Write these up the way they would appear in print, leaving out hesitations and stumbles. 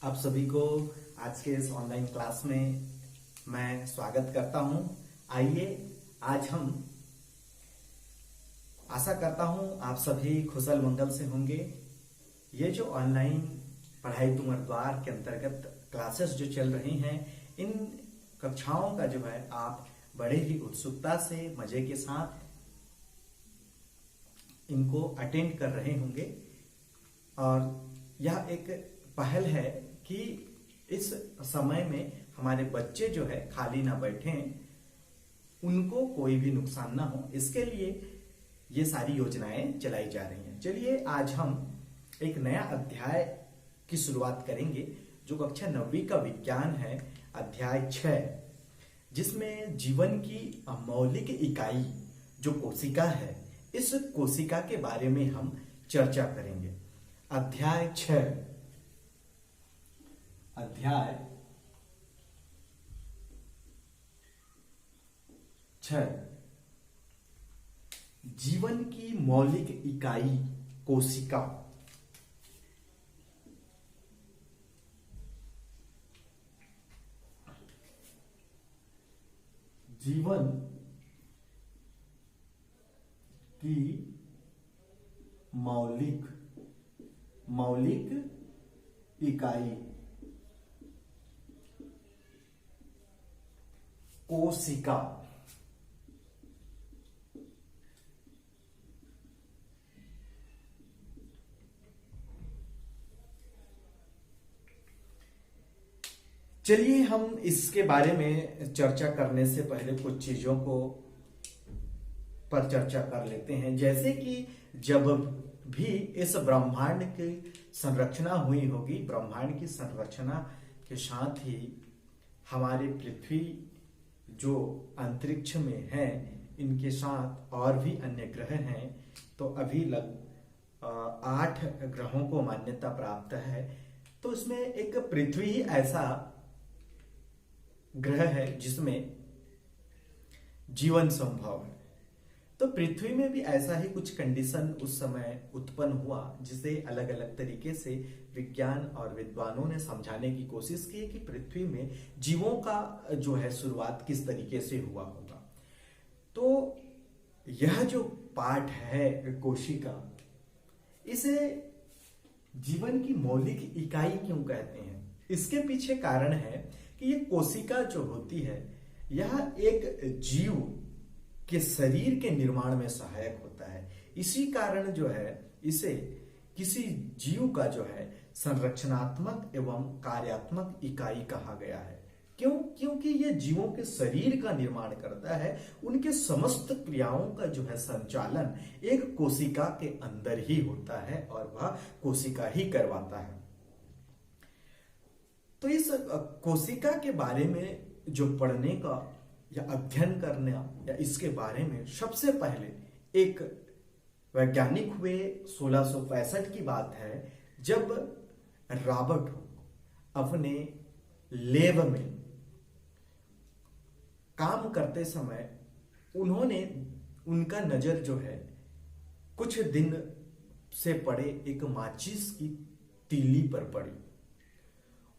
आप सभी को आज के इस ऑनलाइन क्लास में मैं स्वागत करता हूं। आइए आज हम आशा करता हूं आप सभी कुशल मंगल से होंगे। ये जो ऑनलाइन पढ़ाई तुमर द्वार के अंतर्गत क्लासेस जो चल रही हैं, इन कक्षाओं का जो है आप बड़े ही उत्सुकता से मजे के साथ इनको अटेंड कर रहे होंगे। और यह एक पहल है कि इस समय में हमारे बच्चे जो है खाली ना बैठें, उनको कोई भी नुकसान ना हो, इसके लिए ये सारी योजनाएं चलाई जा रही हैं। चलिए आज हम एक नया अध्याय की शुरुआत करेंगे जो कक्षा 9वीं का विज्ञान है, अध्याय 6, जिसमें जीवन की मौलिक इकाई जो कोशिका है, इस कोशिका के बारे में हम चर्चा करेंगे। अध्याय 6 जीवन की मौलिक इकाई कोशिका। जीवन की मौलिक इकाई कोशिका। चलिए हम इसके बारे में चर्चा करने से पहले कुछ चीजों को पर चर्चा कर लेते हैं। जैसे कि जब भी इस ब्रह्मांड की संरचना हुई होगी, ब्रह्मांड की संरचना के साथ ही हमारे पृथ्वी जो अंतरिक्ष में है, इनके साथ और भी अन्य ग्रह हैं। तो अभी 8 ग्रहों को मान्यता प्राप्त है। तो इसमें एक पृथ्वी ही ऐसा ग्रह है जिसमें जीवन संभव है। तो पृथ्वी में भी ऐसा ही कुछ कंडीशन उस समय उत्पन्न हुआ, जिसे अलग अलग तरीके से विज्ञान और विद्वानों ने समझाने की कोशिश की कि पृथ्वी में जीवों का जो है शुरुआत किस तरीके से हुआ होगा। तो यह जो पार्ट है कोशिका, इसे जीवन की मौलिक इकाई क्यों कहते हैं? इसके पीछे कारण है कि ये कोशिका जो होती है, यह एक जीव के शरीर के निर्माण में सहायक होता है। इसी कारण जो है इसे किसी जीव का जो है संरचनात्मक एवं कार्यात्मक इकाई कहा गया है। क्यों? क्योंकि ये जीवों के शरीर का निर्माण करता है। उनके समस्त क्रियाओं का जो है संचालन एक कोशिका के अंदर ही होता है और वह कोशिका ही करवाता है। तो इस कोशिका के बारे में जो पढ़ने का या अध्ययन करना या इसके बारे में सबसे पहले एक वैज्ञानिक हुए 1665 की बात है, जब रॉबर्ट हुक अपने लैब में काम करते समय उनका नजर जो है कुछ दिन से पड़े एक माचिस की तीली पर पड़ी।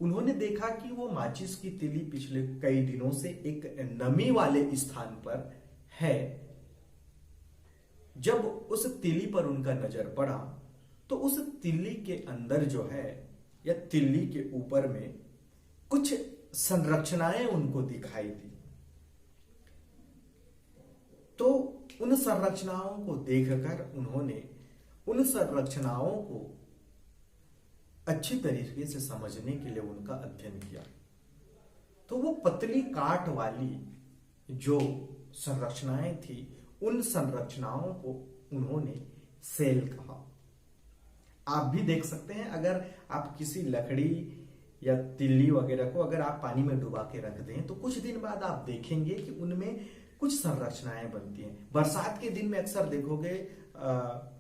उन्होंने देखा कि वो माचिस की तीली पिछले कई दिनों से एक नमी वाले स्थान पर है। जब उस तीली पर उनका नजर पड़ा तो उस तीली के अंदर जो है या तीली के ऊपर में कुछ संरचनाएं उनको दिखाई दी। तो उन संरचनाओं को देखकर उन्होंने उन संरचनाओं को अच्छी तरीके से समझने के लिए उनका अध्ययन किया। तो वो पतली काट वाली जो संरचनाएं थी, उन संरचनाओं को उन्होंने सेल कहा। आप भी देख सकते हैं, अगर आप किसी लकड़ी या तिल्ली वगैरह को अगर आप पानी में डुबा के रख दें तो कुछ दिन बाद आप देखेंगे कि उनमें कुछ संरचनाएं बनती हैं। बरसात के दिन में अक्सर देखोगे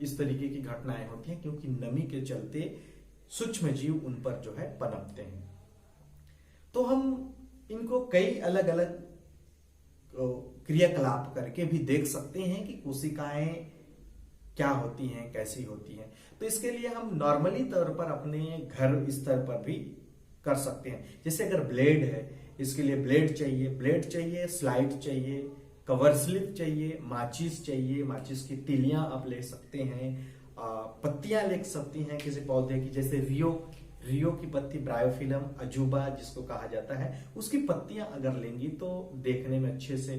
इस तरीके की घटनाएं होती हैं, क्योंकि नमी के चलते सूक्ष्म जीव उन पर जो है पनपते हैं। तो हम इनको कई अलग अलग क्रियाकलाप करके भी देख सकते हैं कि कोशिकाएं क्या होती हैं, कैसी होती हैं। तो इसके लिए हम नॉर्मली तौर पर अपने घर स्तर पर भी कर सकते हैं। जैसे अगर ब्लेड है, इसके लिए ब्लेड चाहिए, स्लाइड चाहिए, कवर स्लिप चाहिए, माचिस चाहिए, माचिस की तिलियां आप ले सकते हैं, पत्तियां ले सकती हैं किसी पौधे की, जैसे रियो की पत्ती, ब्रायोफिलम अजूबा जिसको कहा जाता है, उसकी पत्तियां अगर लेंगी तो देखने में अच्छे से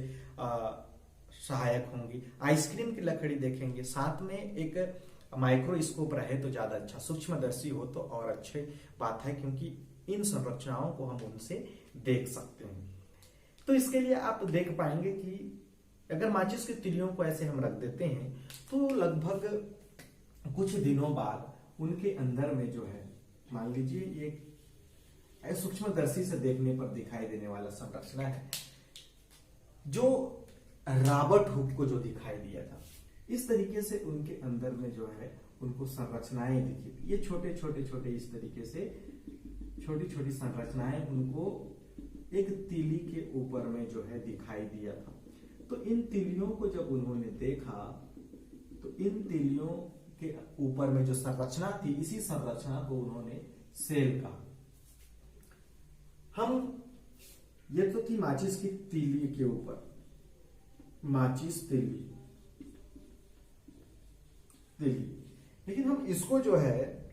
सहायक होंगी। आइसक्रीम की लकड़ी देखेंगे, साथ में एक माइक्रोस्कोप रहे तो ज्यादा अच्छा, सूक्ष्मदर्शी हो तो और अच्छी बात है, क्योंकि इन संरचनाओं को हम उनसे देख सकते हैं। तो इसके लिए आप देख पाएंगे कि अगर माचिस की तिलियों को ऐसे हम रख देते हैं तो लगभग कुछ दिनों बाद उनके अंदर में जो है, मान लीजिए ये सूक्ष्मदर्शी से देखने पर दिखाई देने वाला संरचना है, जो रॉबर्ट हुक को जो दिखाई दिया था, इस तरीके से उनके अंदर में जो है उनको संरचनाएं दिखी थी। ये छोटे छोटे इस तरीके से छोटी संरचनाएं उनको एक तिली के ऊपर में जो है दिखाई दिया था। तो इन तिलियों को जब उन्होंने देखा तो इन तिलियों के ऊपर में जो संरचना थी, इसी संरचना को उन्होंने सेल कहा। हम ये तो थी माचिस की तिली के ऊपर, माचिस तिली, लेकिन हम इसको जो है,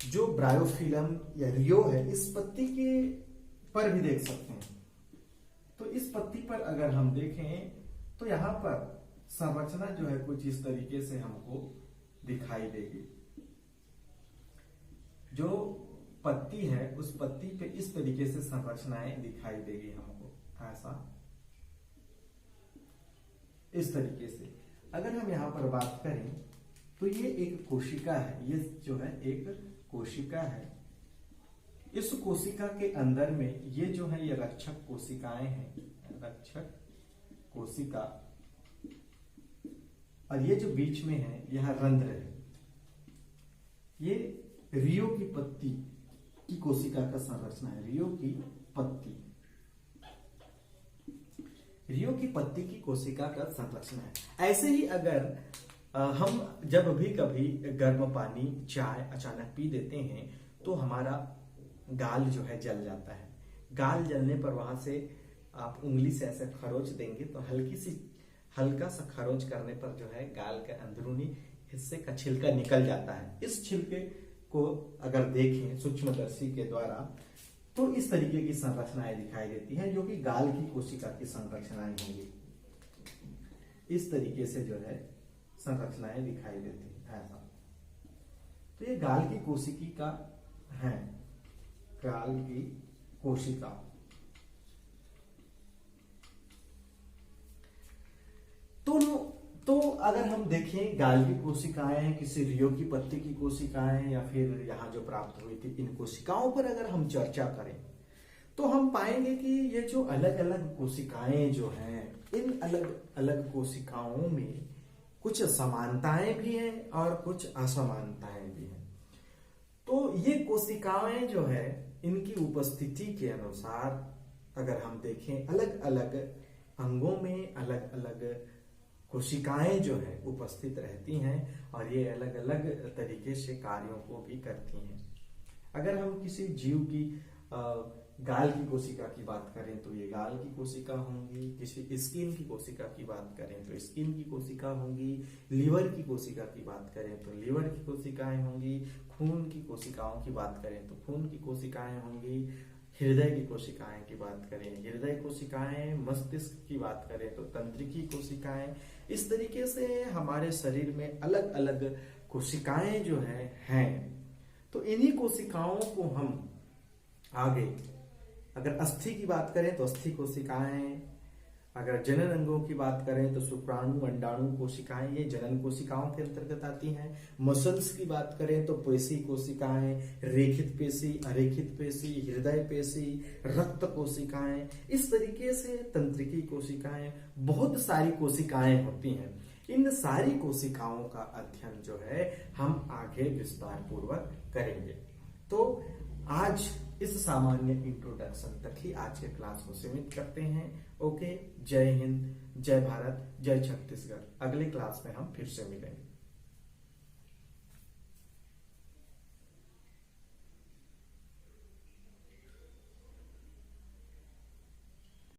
जो ब्रायोफिलम या रियो है, इस पत्ती के पर भी देख सकते हैं। तो इस पत्ती पर अगर हम देखें तो यहां पर संरचना जो है कुछ इस तरीके से हमको दिखाई देगी। जो पत्ती है उस पत्ती पे इस तरीके से संरचनाएं दिखाई देगी हमको, ऐसा इस तरीके से। अगर हम यहां पर बात करें तो ये एक कोशिका है, ये जो है एक कोशिका है। इस कोशिका के अंदर में ये जो है ये रक्षक कोशिकाएं हैं, रक्षक कोशिका, और ये जो बीच में है यह रंध्र है। ये रियो की पत्ती की कोशिका का संरचना है, रियो की पत्ती, रियो की पत्ती की कोशिका का संरचना है। ऐसे ही अगर हम जब भी कभी गर्म पानी, चाय अचानक पी देते हैं तो हमारा गाल जो है जल जाता है। गाल जलने पर वहां से आप उंगली से ऐसे खरोच देंगे तो हल्का सा खरोच करने पर जो है गाल के अंदरूनी हिस्से का छिलका निकल जाता है। इस छिलके को अगर देखें सूक्ष्मदर्शी के द्वारा तो इस तरीके की संरचनाएं दिखाई देती हैं, जो कि गाल की कोशिका की संरचनाएं होंगी। इस तरीके से जो है संरचनाएं दिखाई देती है, ऐसा। तो ये गाल की कोशिका है, गाल की कोशिका। तो अगर हम देखें गाल की कोशिकाएं, किसी रियो की पत्ती की कोशिकाएं, या फिर यहां जो प्राप्त हुई थी इन कोशिकाओं पर अगर हम चर्चा करें तो हम पाएंगे कि ये जो अलग अलग कोशिकाएं जो हैं, इन अलग अलग कोशिकाओं में कुछ समानताएं भी हैं और कुछ असमानताएं भी हैं। तो ये कोशिकाएं जो है, इनकी उपस्थिति के अनुसार अगर हम देखें अलग अलग अंगों में अलग अलग कोशिकाएं जो है उपस्थित रहती हैं और ये अलग अलग तरीके से कार्यों को भी करती हैं। अगर हम किसी जीव की गाल की कोशिका की बात करें तो ये गाल की कोशिका होंगी, किसी स्किन की कोशिका की बात करें तो स्किन की कोशिका होंगी, लीवर की कोशिका की बात करें तो लीवर की कोशिकाएं होंगी, खून की कोशिकाओं की बात करें तो खून की कोशिकाएं होंगी, हृदय की कोशिकाएं की बात करें हृदय कोशिकाएं, मस्तिष्क की बात करें तो तंत्रिकी कोशिकाएं। इस तरीके से हमारे शरीर में अलग अलग कोशिकाएं जो हैं। तो इन्हीं कोशिकाओं को हम आगे अगर अस्थि की बात करें तो अस्थि कोशिकाएं, अगर जनन अंगों की बात करें तो शुक्राणु अंडाणु कोशिकाएं, ये जनन कोशिकाओं के अंतर्गत आती हैं। मसल्स की बात करें तो पेशी कोशिकाएं, रेखित पेशी, अरेखित पेशी, हृदय पेशी, रक्त कोशिकाएं, इस तरीके से तंत्रिकी कोशिकाएं, बहुत सारी कोशिकाएं होती हैं। इन सारी कोशिकाओं का अध्ययन जो है हम आगे विस्तार पूर्वक करेंगे। तो आज इस सामान्य इंट्रोडक्शन तक ही आज के क्लास को सीमित करते हैं। ओके, जय हिंद, जय भारत, जय छत्तीसगढ़। अगले क्लास में हम फिर से मिलेंगे।